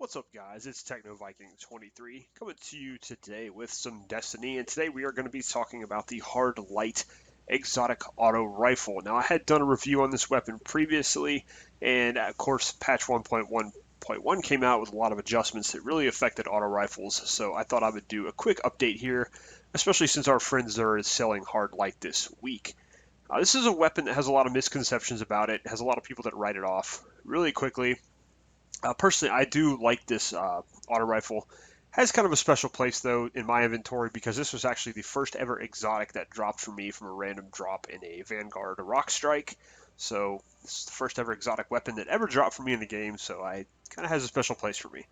What's up, guys? It's Techno Viking 23 coming to you today with some Destiny, and today we are going to be talking about the Hard Light Exotic Auto Rifle. Now, I had done a review on this weapon previously, and of course, patch 1.1.1 came out with a lot of adjustments that really affected auto rifles, so I thought I would do a quick update here, especially since our friend Zur is selling Hard Light this week. This is a weapon that has a lot of misconceptions about it, has a lot of people that write it off really quickly. Personally, I do like this auto rifle. Has kind of a special place though in my inventory because this was actually the first ever exotic that dropped for me from a random drop in a Vanguard ROC Strike. So this is the first ever exotic weapon that ever dropped for me in the game. So I kind of has a special place for me.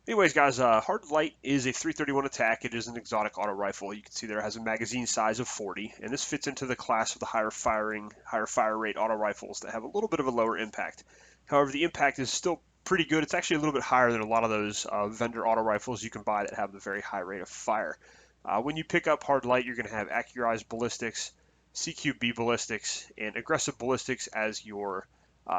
Anyways, guys, Hard Light is a 331 attack. It is an exotic auto rifle. You can see there it has a magazine size of 40, and this fits into the class of the higher fire rate auto rifles that have a little bit of a lower impact. However, the impact is still pretty good. It's actually a little bit higher than a lot of those vendor auto rifles you can buy that have the very high rate of fire. When you pick up Hard Light, you're going to have accurized ballistics, CQB ballistics, and aggressive ballistics as your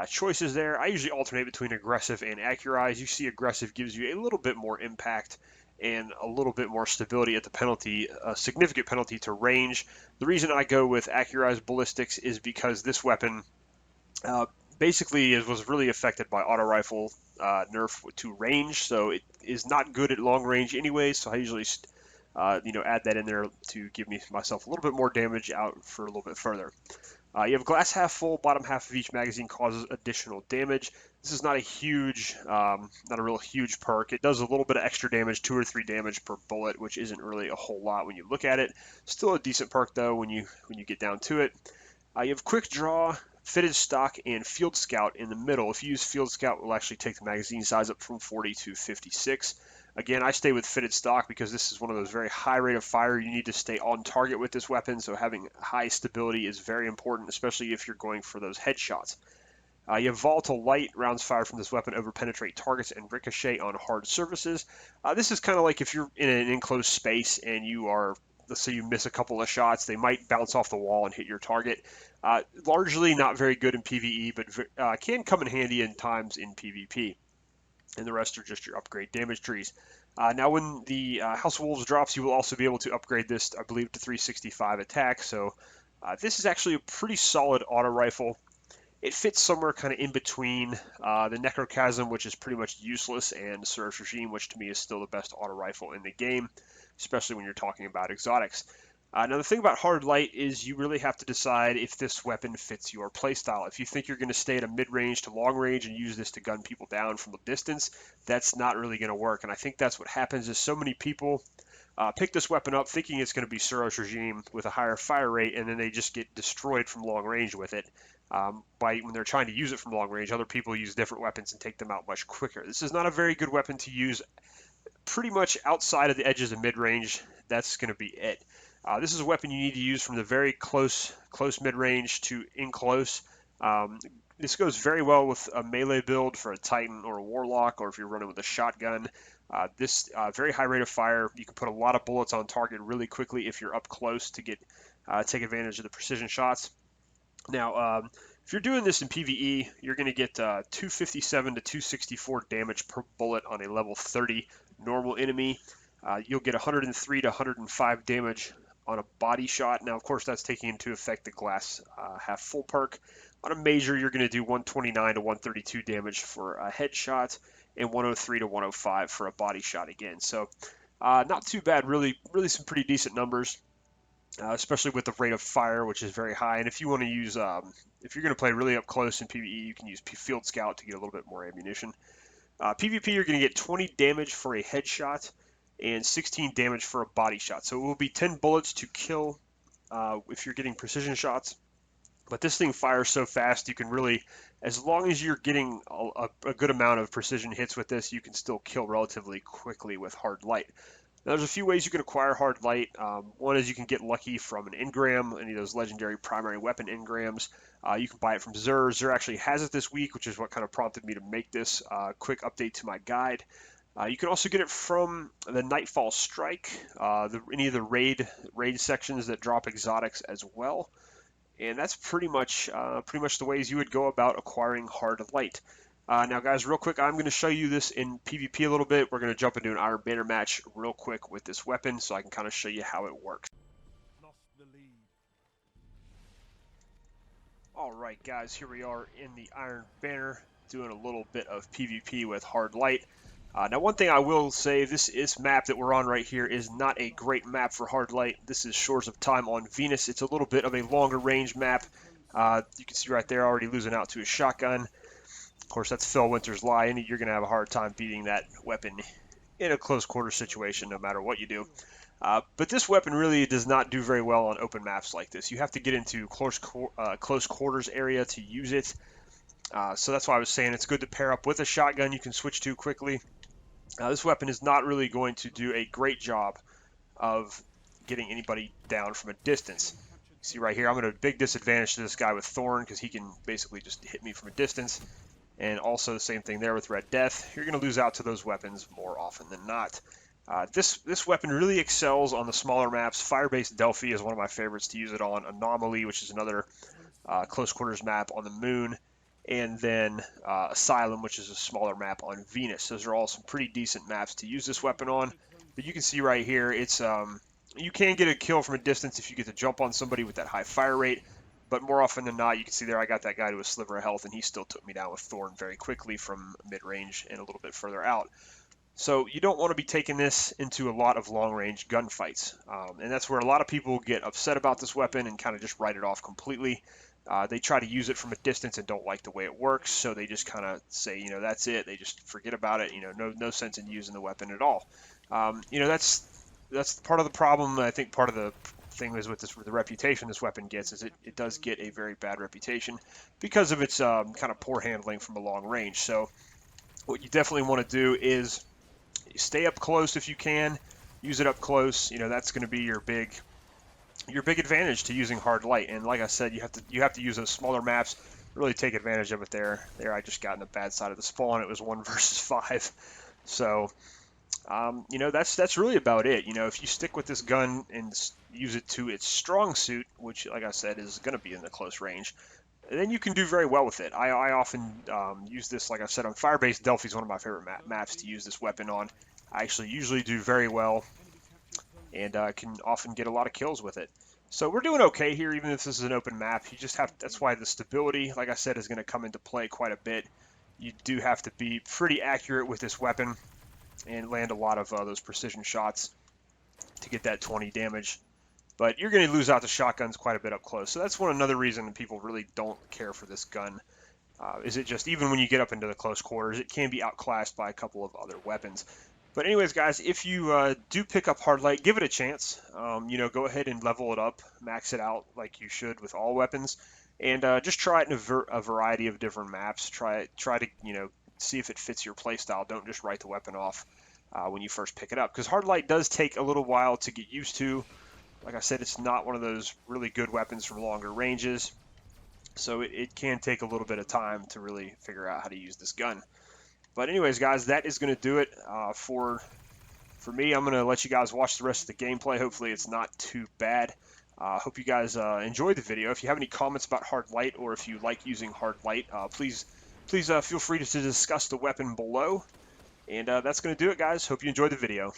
choices there. I usually alternate between aggressive and accurized. You see aggressive gives you a little bit more impact and a little bit more stability at the penalty, a significant penalty to range. The reason I go with accurized ballistics is because this weapon uh, basically was really affected by auto rifle nerf to range, so it is not good at long range anyway. So I usually add that in there to give myself a little bit more damage out for a little bit further. You have glass half full, bottom half of each magazine causes additional damage. This is not not a real huge perk. It does a little bit of extra damage, 2 or 3 damage per bullet, which isn't really a whole lot when you look at it. Still a decent perk though when you get down to it. You have quick draw, fitted stock, and field scout in the middle. If you use field scout, it will actually take the magazine size up from 40 to 56. Again, I stay with fitted stock because this is one of those very high rate of fire. You need to stay on target with this weapon, so having high stability is very important, especially if you're going for those headshots. You have volatile light. Rounds fired from this weapon overpenetrate targets and ricochet on hard surfaces. This is kind of like if you're in an enclosed space and let's say you miss a couple of shots, they might bounce off the wall and hit your target. Largely not very good in PvE, but can come in handy in times in PvP. And the rest are just your upgrade damage trees. Now, when the House of Wolves drops, you will also be able to upgrade this, I believe, to 365 attack. So this is actually a pretty solid auto rifle. It fits somewhere kind of in between the Necrochasm, which is pretty much useless, and Surge Regime, which to me is still the best auto rifle in the game, especially when you're talking about exotics. Now, the thing about Hard Light is you really have to decide if this weapon fits your playstyle. If you think you're going to stay at a mid-range to long range and use this to gun people down from a distance, that's not really going to work. And I think that's what happens is so many people pick this weapon up thinking it's going to be Suros Regime with a higher fire rate, and then they just get destroyed from long range with it. When they're trying to use it from long range, other people use different weapons and take them out much quicker. This is not a very good weapon to use pretty much outside of the edges of mid-range. That's going to be it. This is a weapon you need to use from the very close mid-range to in close. This goes very well with a melee build for a Titan or a Warlock, or if you're running with a shotgun. This very high rate of fire. You can put a lot of bullets on target really quickly if you're up close to take advantage of the precision shots. Now, if you're doing this in PvE, you're going to get 257 to 264 damage per bullet on a level 30 normal enemy. You'll get 103 to 105 damage on a body shot. Now, of course, that's taking into effect the glass half full perk. On a major, you're going to do 129 to 132 damage for a headshot and 103 to 105 for a body shot again. So not too bad, really some pretty decent numbers. Especially with the rate of fire, which is very high. And if you want to use, if you're going to play really up close in PvE, you can use Field Scout to get a little bit more ammunition. PvP, you're going to get 20 damage for a headshot and 16 damage for a body shot. So it will be 10 bullets to kill if you're getting precision shots. But this thing fires so fast, you can really, as long as you're getting a good amount of precision hits with this, you can still kill relatively quickly with Hard Light. Now, there's a few ways you can acquire Hard Light. One is you can get lucky from an engram, any of those legendary primary weapon engrams. You can buy it from Zur. Zur actually has it this week, which is what kind of prompted me to make this quick update to my guide. You can also get it from the Nightfall Strike, any of the raid sections that drop exotics as well. And that's pretty much the ways you would go about acquiring Hard Light. Now, guys, real quick, I'm going to show you this in PvP a little bit. We're going to jump into an Iron Banner match real quick with this weapon so I can kind of show you how it works. Alright, guys, here we are in the Iron Banner doing a little bit of PvP with Hard Light. Now, one thing I will say, this map that we're on right here is not a great map for Hard Light. This is Shores of Time on Venus. It's a little bit of a longer range map. You can see right there already losing out to a shotgun. Of course, that's Phil Winter's Lie, and you're going to have a hard time beating that weapon in a close quarter situation no matter what you do. But this weapon really does not do very well on open maps like this. You have to get into close quarters area to use it. So that's why I was saying it's good to pair up with a shotgun you can switch to quickly. This weapon is not really going to do a great job of getting anybody down from a distance. See right here, I'm at a big disadvantage to this guy with Thorn because he can basically just hit me from a distance. And also the same thing there with Red Death. You're going to lose out to those weapons more often than not. This weapon really excels on the smaller maps. Fire-based Delphi is one of my favorites to use it on. Anomaly, which is another close quarters map on the Moon. And then Asylum, which is a smaller map on Venus. Those are all some pretty decent maps to use this weapon on. But you can see right here, it's you can get a kill from a distance if you get to jump on somebody with that high fire rate. But more often than not, you can see there I got that guy to a sliver of health, and he still took me down with Thorn very quickly from mid-range and a little bit further out. So you don't want to be taking this into a lot of long-range gunfights. And that's where a lot of people get upset about this weapon and kind of just write it off completely. They try to use it from a distance and don't like the way it works, so they just kind of say, you know, that's it. They just forget about it. You know, no sense in using the weapon at all. You know, that's part of the problem. I think part of the thing is with the reputation this weapon gets is it does get a very bad reputation because of its kind of poor handling from a long range. So what you definitely want to do is stay up close if you can. Use it up close. You know, that's going to be your big advantage to using Hard Light. And like I said, you have to use those smaller maps. Really take advantage of it there. There, I just got in the bad side of the spawn. It was 1 versus 5. So, you know, that's really about it. You know, if you stick with this gun and use it to its strong suit, which, like I said, is going to be in the close range, then you can do very well with it. I often use this, like I said, on Fire-based Delphi is one of my favorite maps to use this weapon on. I actually usually do very well and can often get a lot of kills with it. So we're doing okay here, even if this is an open map. You just have, that's why the stability, like I said, is going to come into play quite a bit. You do have to be pretty accurate with this weapon and land a lot of those precision shots to get that 20 damage. But you're going to lose out to shotguns quite a bit up close. So that's another reason people really don't care for this gun. Is it just, even when you get up into the close quarters, it can be outclassed by a couple of other weapons. But anyways, guys, if you do pick up Hard Light, give it a chance. You know, go ahead and level it up, max it out like you should with all weapons, and just try it in a variety of different maps. Try to, you know, see if it fits your playstyle. Don't just write the weapon off when you first pick it up, because Hard Light does take a little while to get used to. Like I said, it's not one of those really good weapons from longer ranges, so it can take a little bit of time to really figure out how to use this gun. But anyways, guys, that is going to do it for me. I'm going to let you guys watch the rest of the gameplay. Hopefully it's not too bad. Hope you guys enjoyed the video. If you have any comments about Hard Light, or if you like using Hard Light, please feel free to discuss the weapon below. And that's going to do it, guys. Hope you enjoyed the video.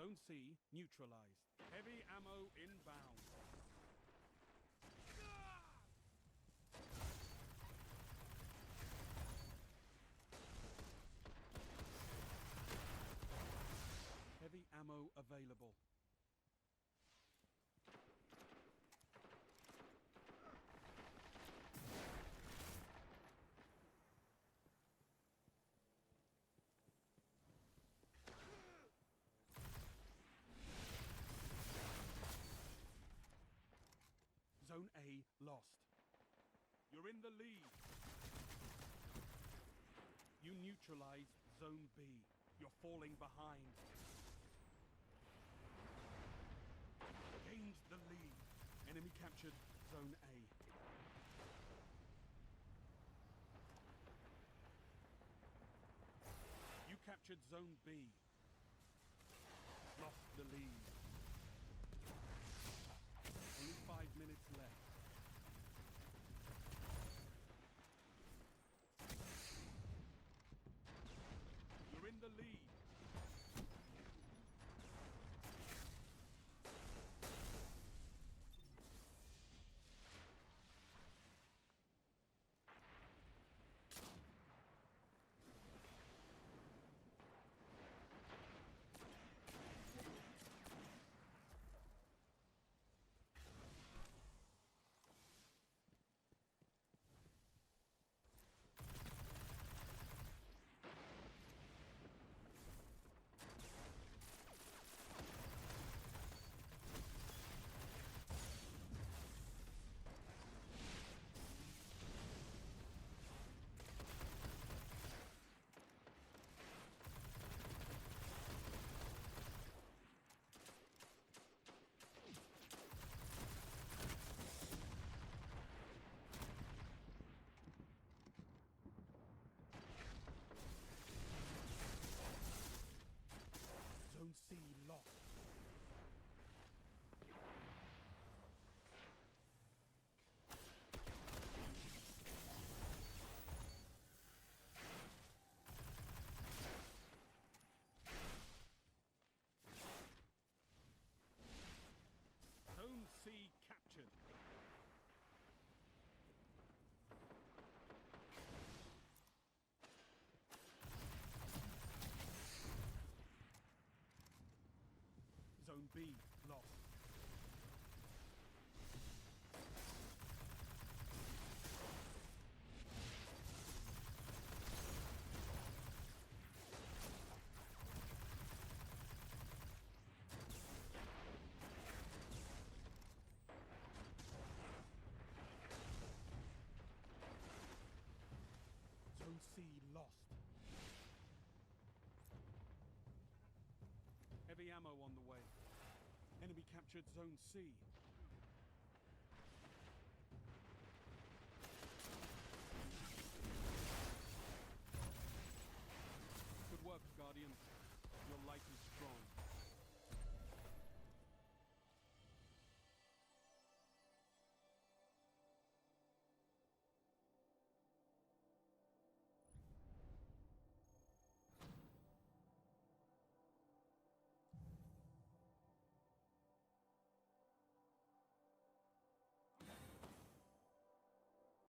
Zone C neutralized. Heavy ammo inbound. Zone A lost. You're in the lead. You neutralized Zone B. You're falling behind. Gained the lead. Enemy captured Zone A. You captured Zone B. Lost the lead. Only 5 minutes left. You're in the lead. Zone C lost. Zone C captured. Zone B lost. Zone C lost. Heavy ammo on the way. Enemy captured Zone C.